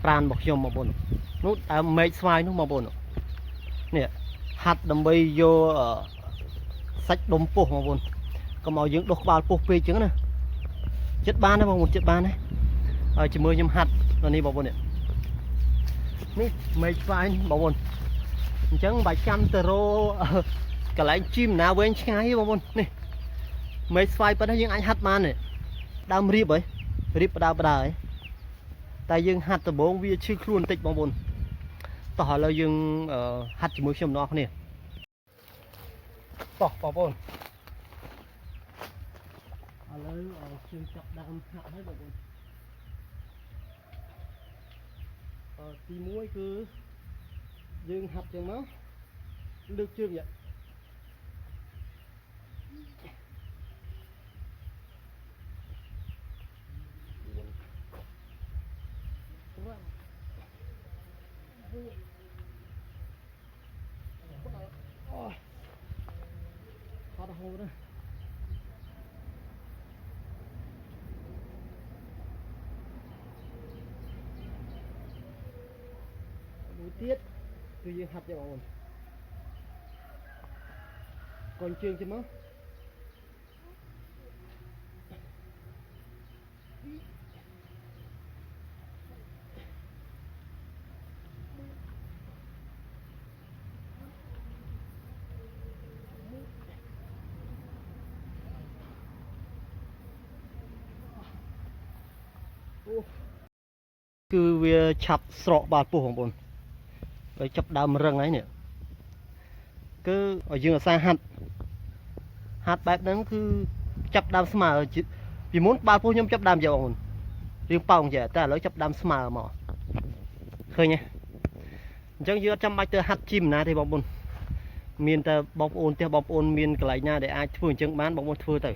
ប្រានរបស់ខ្ញុំបងប្អូននោះដើមមេឃស្វាយនោះបងប្អូននេះហាត់ដើម្បីយកសាច់ដុំពោះបងប្អូនកុំឲ្យយើងដុសក្បាលពោះពេកចឹងណាចិត្តបានទេបងប្អូនចិត្តបានទេហើយជាមួយខ្ញុំហាត់នេះបងប្អូននេះមេឃស្វាយបងប្អូនអញ្ចឹងបាច់ចាំទៅរកន្លែងជីមណាវែងឆ្ងាយបងប្អូននេះមេឃស្វាយប៉ុណ្ណេះយើងអាចហាត់បានទេដើមរៀបហើយរៀបបដើហើយតែយើងហាត់ដំបងវាឈឺខ្លួនបន្តិចបងប្អូនតោះឥឡូវយើងហាត់ជាមួយខ្ញុំម្ដងគ្នាតោះបងប្អូនឥឡូវយើងចាប់ដើមហាត់ហើយបងប្អូនទី1គឺយើងហាត់ចឹងមកលើកជើងហត់ហូរណាមួយទៀតគឺយើងហាត់ចឹងបងប្អូនកូនជើងចឹងមកគឺវាឆាប់ស្រកបាល់ពោះបងប្អូនហើយចាប់ដើមរឹងហើយនេះគឺឲ្យយើងអាសាហាត់បែបហ្នឹងគឺចាប់ដើមស្មើពីមុនបាល់ពោះខ្ញុំចាប់ដើមយកបងប្អូនរៀងប៉ោងចេះតែឥឡូវចាប់ដើមស្មើមកឃើញទេអញ្ចឹងយើងអត់ចាំបាច់ទៅហាត់ជីមណាទេបងប្អូនមានតែបងប្អូនផ្ទះបងប្អូនមានកន្លែងណាដែលអាចធ្វើអញ្ចឹងបានបងប្អូនធ្វើទៅ